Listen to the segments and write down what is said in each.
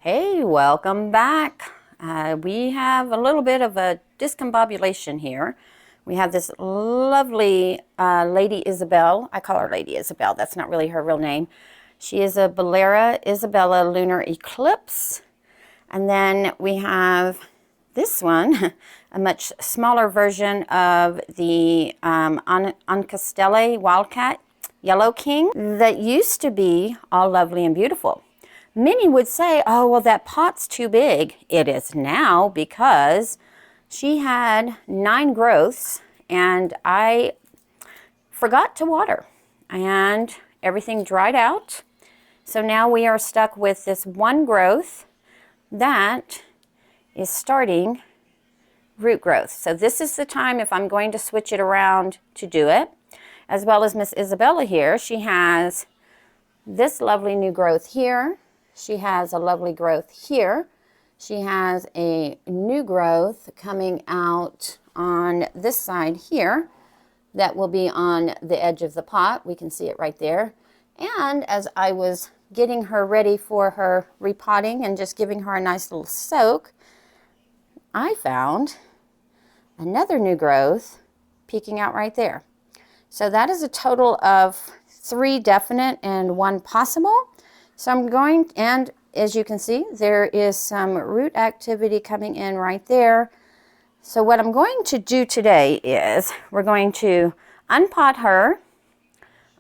Hey, welcome back. We have a little bit of a discombobulation here. We have this lovely Lady Isabel. I call her Lady Isabel. That's not really her real name. She is a Bolera Isabella Lunar Eclipse. And then we have this one, a much smaller version of the Oncastelle Wildcat Yellow King that used to be all lovely and beautiful. Many would say, oh, well, that pot's too big. It is now because she had 9 growths and I forgot to water and everything dried out. So now we are stuck with this one growth that is starting root growth. So this is the time if I'm going to switch it around to do it. As well as Miss Isabella here, she has this lovely new growth here. She has a lovely growth here. She has a new growth coming out on this side here that will be on the edge of the pot. We can see it right there. And as I was getting her ready for her repotting and just giving her a nice little soak, I found another new growth peeking out right there. So that is a total of 3 definite and 1 possible. So I'm going, and as you can see, there is some root activity coming in right there. So what I'm going to do today is we're going to unpot her,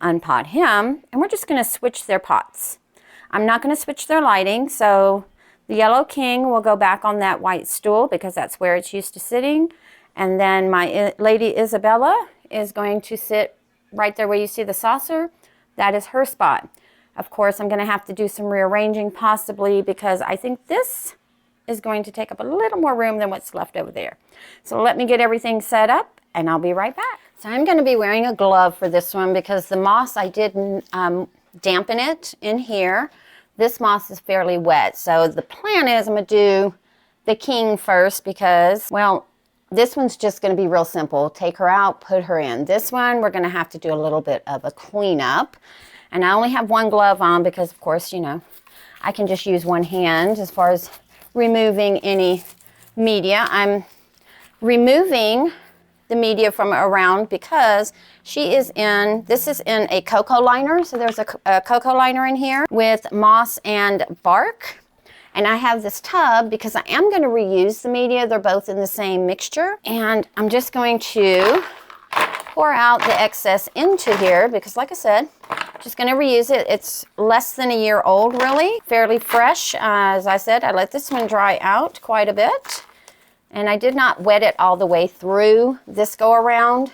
unpot him, and we're just going to switch their pots. I'm not going to switch their lighting, so the Yellow King will go back on that white stool because that's where it's used to sitting. And then my Lady Isabella is going to sit right there where you see the saucer. That is her spot. Of course, I'm going to have to do some rearranging possibly because I think this is going to take up a little more room than what's left over there. So let me get everything set up and I'll be right back. So I'm going to be wearing a glove for this one because the moss, I didn't dampen it in here. This moss is fairly wet. So the plan is I'm going to do the king first because, well, this one's just going to be real simple. Take her out, put her in. This one, we're going to have to do a little bit of a cleanup. And I only have one glove on because, of course, you know, I can just use one hand as far as removing any media. I'm removing the media from around because she is in, this is in a cocoa liner. So there's a cocoa liner in here with moss and bark. And I have this tub because I am going to reuse the media. They're both in the same mixture. And I'm just going to pour out the excess into here because, like I said, just going to reuse it. It's less than a year old, really. Fairly fresh. As I said, I let this one dry out quite a bit. And I did not wet it all the way through this go around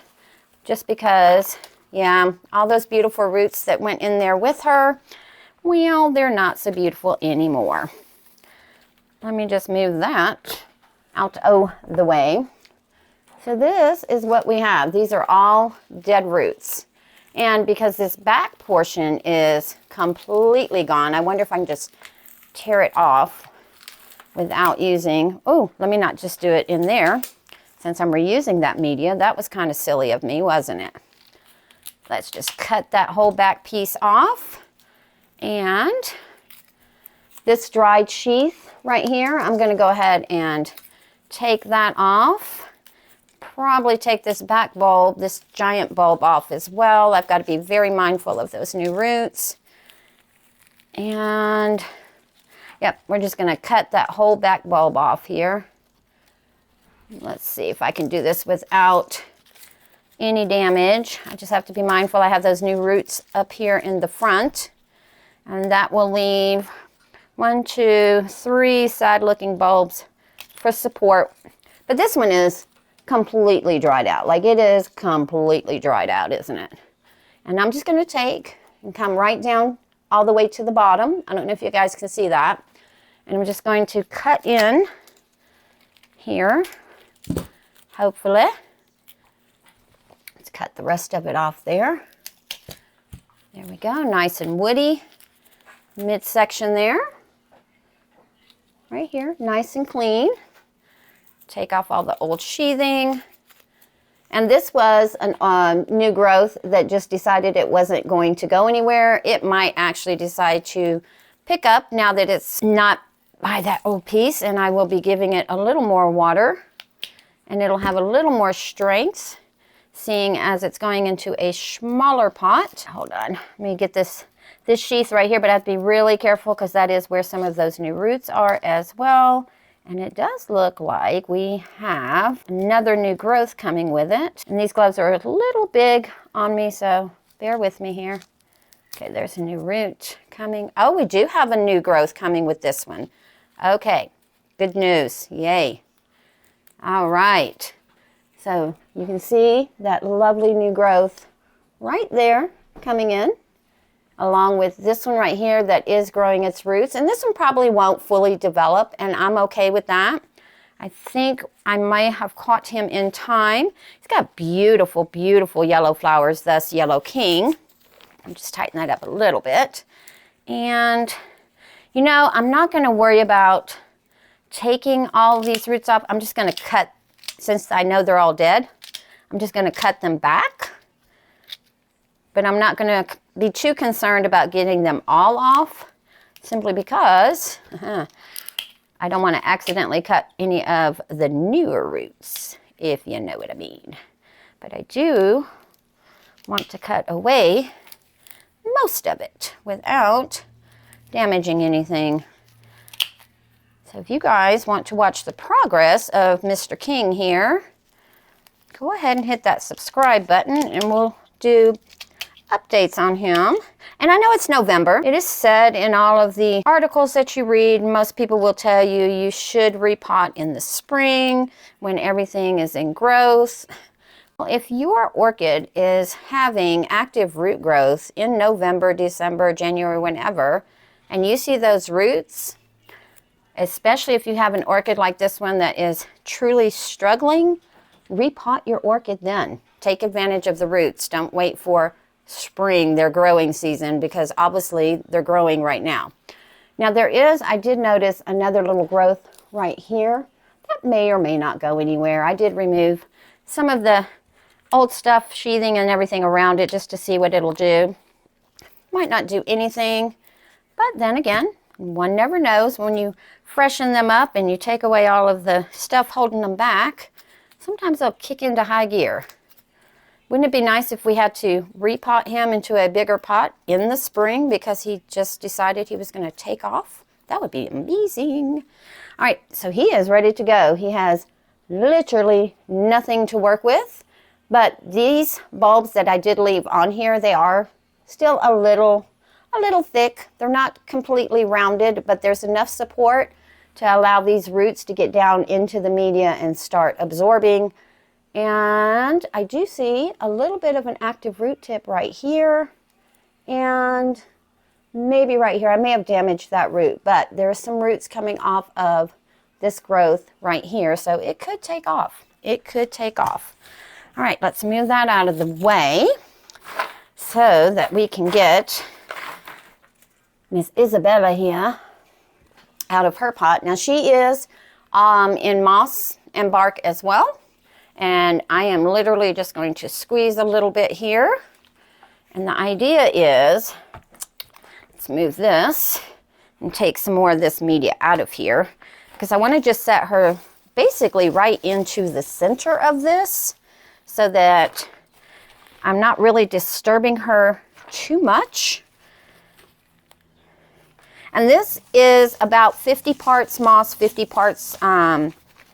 just because, yeah, all those beautiful roots that went in there with her, well, they're not so beautiful anymore. Let me just move that out of the way. So this is what we have. These are all dead roots. And because this back portion is completely gone, I wonder if I can just tear it off without using, oh, let me not just do it in there. Since I'm reusing that media, that was kind of silly of me, wasn't it? Let's just cut that whole back piece off. And this dried sheath right here, I'm going to go ahead and take that off. Probably take this back bulb, this giant bulb off as well. I've got to be very mindful of those new roots. And yep, we're just going to cut that whole back bulb off here. Let's see if I can do this without any damage. I just have to be mindful I have those new roots up here in the front. And that will leave 1, 2, 3 side-looking bulbs for support. But this one is completely dried out. Like, it is completely dried out, isn't it? And I'm just going to take and come right down all the way to the bottom. I don't know if you guys can see that. And I'm just going to cut in here, hopefully. Let's cut the rest of it off there. There we go, nice and woody. Midsection there. Right here, nice and clean. Take off all the old sheathing. And this was a new growth that just decided it wasn't going to go anywhere. It might actually decide to pick up now that it's not by that old piece, and I will be giving it a little more water, and it'll have a little more strength, seeing as it's going into a smaller pot. Hold on, let me get this sheath right here, but I have to be really careful because that is where some of those new roots are as well. And it does look like we have another new growth coming with it. And these gloves are a little big on me, so bear with me here. Okay, there's a new root coming. Oh, we do have a new growth coming with this one. Okay, good news, yay. All right, so you can see that lovely new growth right there coming in, along with this one right here that is growing its roots. And this one probably won't fully develop, and I'm okay with that. I think I may have caught him in time. He's got beautiful, beautiful yellow flowers, thus Yellow King. I'll just tighten that up a little bit. And, you know, I'm not going to worry about taking all these roots off. I'm just going to cut, since I know they're all dead, I'm just going to cut them back. But I'm not going to be too concerned about getting them all off, simply because I don't want to accidentally cut any of the newer roots, if you know what I mean. But I do want to cut away most of it without damaging anything. So if you guys want to watch the progress of Mr. King here, go ahead and hit that subscribe button and we'll do updates on him. And I know it's November. It is said in all of the articles that you read, most people will tell you you should repot in the spring when everything is in growth. Well, if your orchid is having active root growth in November, December, January, whenever, and you see those roots, especially if you have an orchid like this one that is truly struggling, repot your orchid then. Take advantage of the roots. Don't wait for spring, their growing season, because obviously they're growing right now. Now there is, I did notice another little growth right here that may or may not go anywhere. I did remove some of the old stuff, sheathing and everything around it just to see what it'll do. Might not do anything, but then again, one never knows. When you freshen them up and you take away all of the stuff holding them back, sometimes they'll kick into high gear. Wouldn't it be nice if we had to repot him into a bigger pot in the spring because he just decided he was going to take off? That would be amazing. All right, so he is ready to go. He has literally nothing to work with, but these bulbs that I did leave on here, they are still a little thick. They're not completely rounded, but there's enough support to allow these roots to get down into the media and start absorbing. And I do see a little bit of an active root tip right here and maybe right here. I may have damaged that root, but there are some roots coming off of this growth right here, so it could take off. It could take off. All right, let's move that out of the way so that we can get Miss Isabella here out of her pot. Now she is in moss and bark as well. And I am literally just going to squeeze a little bit here. And the idea is, let's move this and take some more of this media out of here, because I want to just set her basically right into the center of this so that I'm not really disturbing her too much. And this is about 50 parts moss, 50 parts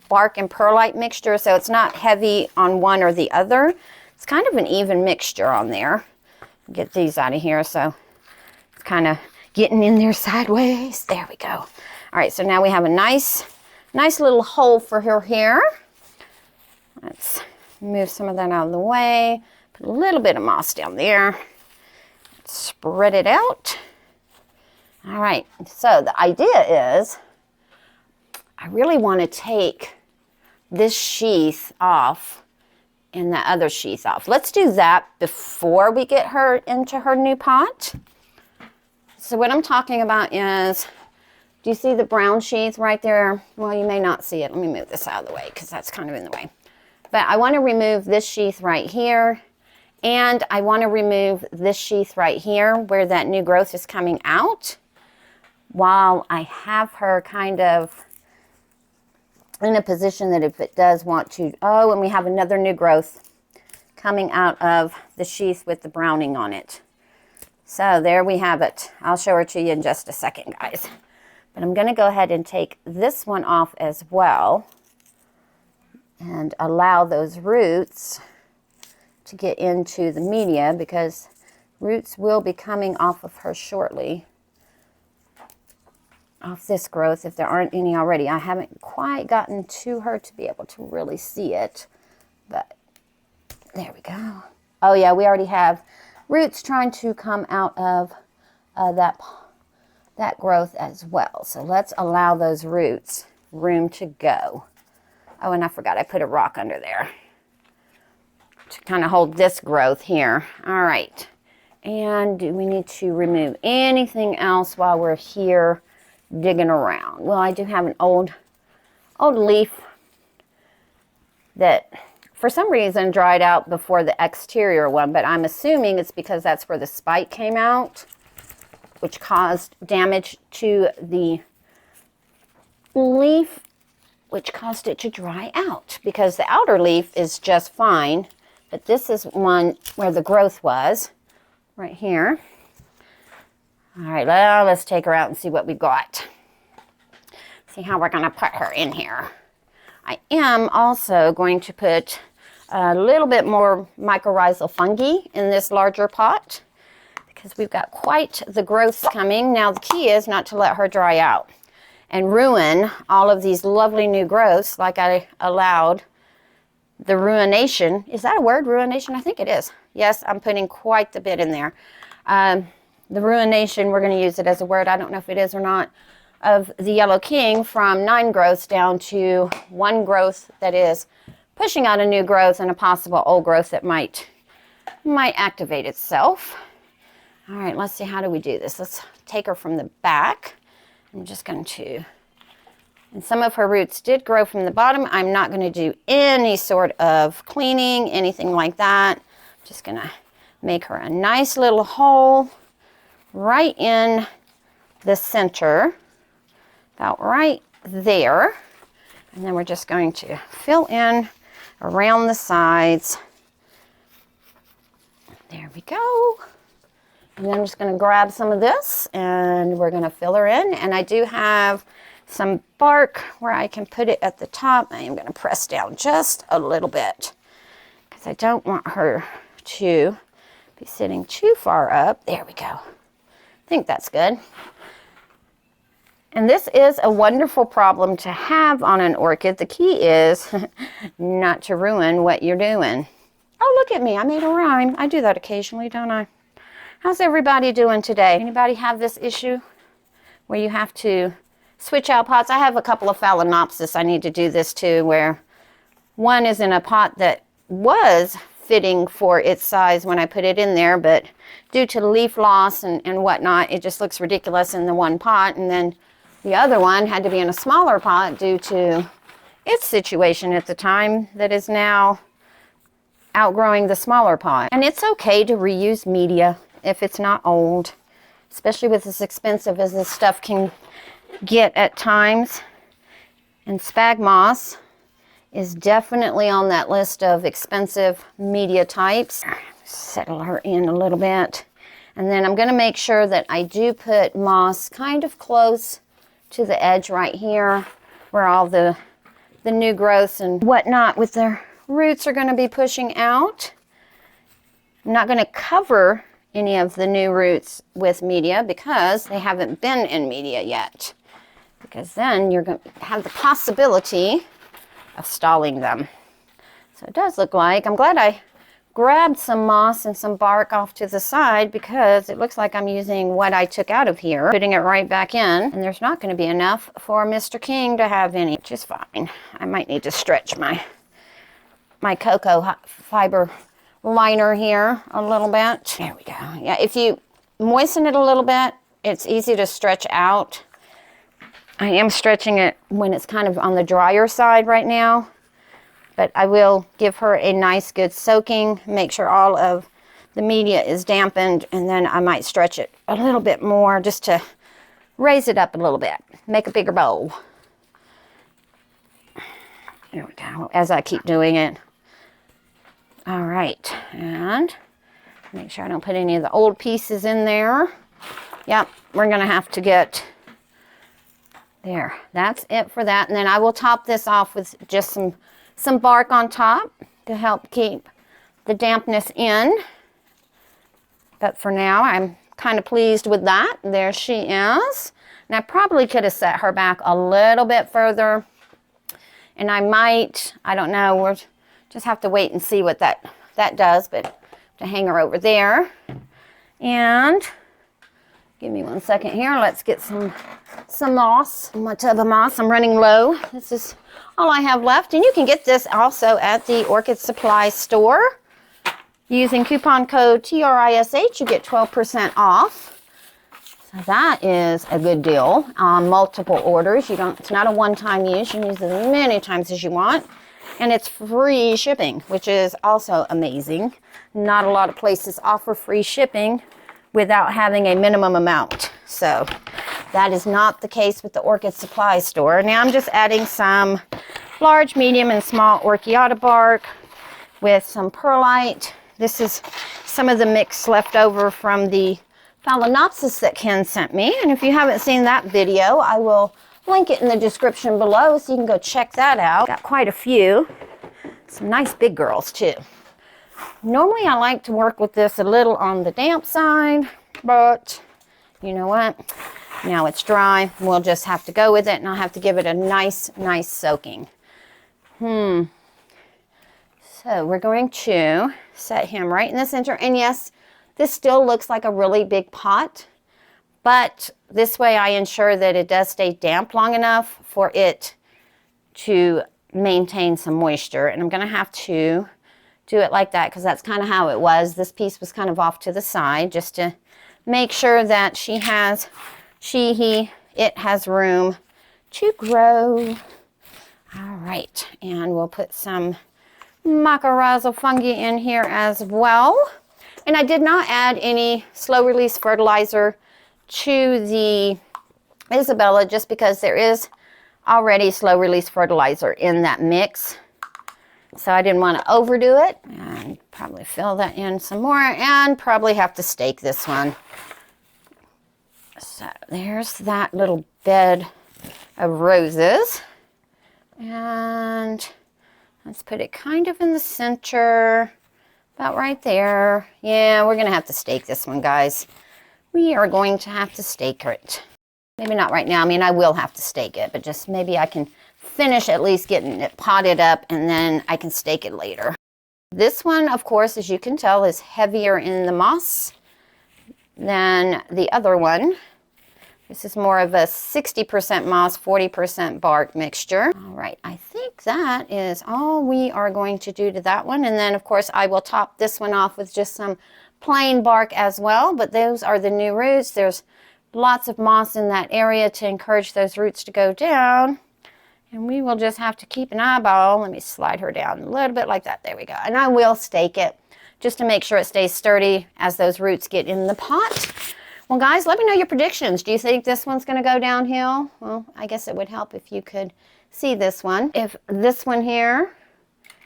bark and perlite mixture, so it's not heavy on one or the other. It's kind of an even mixture on there. Get these out of here so it's kind of getting in there sideways. There we go. All right, so now we have a nice little hole for her here. Let's move some of that out of the way. Put a little bit of moss down there. Spread it out. All right, so the idea is I really want to take this sheath off and the other sheath off. Let's do that before we get her into her new pot. So what I'm talking about is, do you see the brown sheath right there? Well, you may not see it. Let me move this out of the way because that's kind of in the way. But I want to remove this sheath right here, and I want to remove this sheath right here where that new growth is coming out. while I have her kind of in a position that if it does want to, oh, and we have another new growth coming out of the sheath with the browning on it. So there we have it. I'll show her to you in just a second, guys. But I'm going to go ahead and take this one off as well and allow those roots to get into the media, because roots will be coming off of her shortly. Off this growth, if there aren't any already. I haven't quite gotten to her to be able to really see it, but there we go. Oh yeah, we already have roots trying to come out of that growth as well. So let's allow those roots room to go. Oh, and I forgot I put a rock under there to kind of hold this growth here. All right, and do we need to remove anything else while we're here digging around? Well, I do have an old leaf that for some reason dried out before the exterior one, but I'm assuming it's because that's where the spike came out, which caused damage to the leaf, which caused it to dry out, because the outer leaf is just fine, but this is one where the growth was right here. All right, well, let's take her out and see what we got. See how we're going to put her in here. I am also going to put a little bit more mycorrhizal fungi in this larger pot, because we've got quite the growths coming. Now the key is not to let her dry out and ruin all of these lovely new growths like I allowed the ruination. Is that a word, ruination? I think it is. Yes, I'm putting quite a bit in there. The ruination, we're going to use it as a word, I don't know if it is or not, of the Yellow King from 9 growths down to 1 growth that is pushing out a new growth and a possible old growth that might activate itself. All right, let's see, how do we do this? Let's take her from the back. I'm just going to, and some of her roots did grow from the bottom. I'm not going to do any sort of cleaning, anything like that. I'm just going to make her a nice little hole right in the center, about right there. And then we're just going to fill in around the sides. There we go. And then I'm just going to grab some of this and we're going to fill her in. And I do have some bark where I can put it at the top. I am going to press down just a little bit because I don't want her to be sitting too far up. There we go. I think that's good. And this is a wonderful problem to have on an orchid. The key is not to ruin what you're doing. Oh, look at me. I made a rhyme. I do that occasionally, don't I? How's everybody doing today? Anybody have this issue where you have to switch out pots? I have a couple of Phalaenopsis I need to do this too, where one is in a pot that was fitting for its size when I put it in there, but due to leaf loss and whatnot, it just looks ridiculous in the one pot. And then the other one had to be in a smaller pot due to its situation at the time that is now outgrowing the smaller pot. And it's okay to reuse media if it's not old, especially with as expensive as this stuff can get at times. And spag moss is definitely on that list of expensive media types. Settle her in a little bit. And then I'm going to make sure that I do put moss kind of close to the edge right here where all the new growths and whatnot with their roots are going to be pushing out. I'm not going to cover any of the new roots with media because they haven't been in media yet, because then you're going to have the possibility of stalling them. So it does look like, I'm glad I grabbed some moss and some bark off to the side, because it looks like I'm using what I took out of here, putting it right back in, and there's not going to be enough for Mr. King to have any, which is fine. I might need to stretch my cocoa fiber liner here a little bit. There we go. Yeah, if you moisten it a little bit, it's easy to stretch out. I am stretching it when it's kind of on the drier side right now, but I will give her a nice good soaking, make sure all of the media is dampened, and then I might stretch it a little bit more just to raise it up a little bit, make a bigger bowl. There we go, as I keep doing it. All right, and make sure I don't put any of the old pieces in there. Yep, we're gonna have to get, there, that's it for that. And then I will top this off with just some bark on top to help keep the dampness in. But for now, I'm kind of pleased with that. There she is. And I probably could have set her back a little bit further. And I might, I don't know, we'll just have to wait and see what that does. But to hang her over there. And give me 1 second here. Let's get some moss, my tub of moss. I'm running low. This is all I have left. And you can get this also at the Orchid Supply Store. Using coupon code TRISH, you get 12% off. So that is a good deal on multiple orders. It's not a one-time use. You can use it as many times as you want. And it's free shipping, which is also amazing. Not a lot of places offer free shipping without having a minimum amount. So that is not the case with the Orchid Supply Store. Now I'm just adding some large, medium, and small Orchiata bark with some perlite. This is some of the mix left over from the Phalaenopsis that Ken sent me. And if you haven't seen that video, I will link it in the description below so you can go check that out. Got quite a few. Some nice big girls too. Normally I like to work with this a little on the damp side, but you know what? Now it's dry. We'll just have to go with it, and I'll have to give it a nice soaking. So we're going to set him right in the center. And yes, this still looks like a really big pot, but this way I ensure that it does stay damp long enough for it to maintain some moisture. And I'm going to have to do it like that because that's kind of how it was. This piece was kind of off to the side just to make sure that it has room to grow. All right, and we'll put some mycorrhizal fungi in here as well. And I did not add any slow release fertilizer to the Isabella just because there is already slow release fertilizer in that mix. So I didn't want to overdo it. And probably fill that in some more and probably have to stake this one. So there's that little bed of roses. And let's put it kind of in the center, about right there. Yeah, we're going to have to stake this one, guys. We are going to have to stake it. Maybe not right now. I mean, I will have to stake it, but just maybe I can finish at least getting it potted up, and then I can stake it later. This one, of course, as you can tell, is heavier in the moss than the other one. This is more of a 60% moss, 40% bark mixture. All right, I think that is all we are going to do to that one. And then, of course, I will top this one off with just some plain bark as well. But those are the new roots. There's lots of moss in that area to encourage those roots to go down. And we will just have to keep an eyeball. Let me slide her down a little bit like that. There we go. And I will stake it just to make sure it stays sturdy as those roots get in the pot. Well, guys, let me know your predictions. Do you think this one's going to go downhill? Well, I guess it would help if you could see this one. If this one here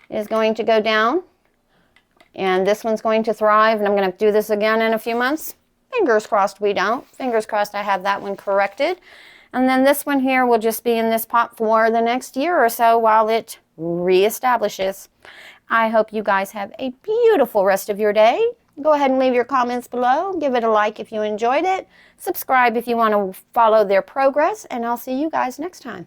is going to go down and this one's going to thrive and I'm going to do this again in a few months, fingers crossed we don't. Fingers crossed I have that one corrected. And then this one here will just be in this pot for the next year or so while it reestablishes. I hope you guys have a beautiful rest of your day. Go ahead and leave your comments below. Give it a like if you enjoyed it. Subscribe if you want to follow their progress. And I'll see you guys next time.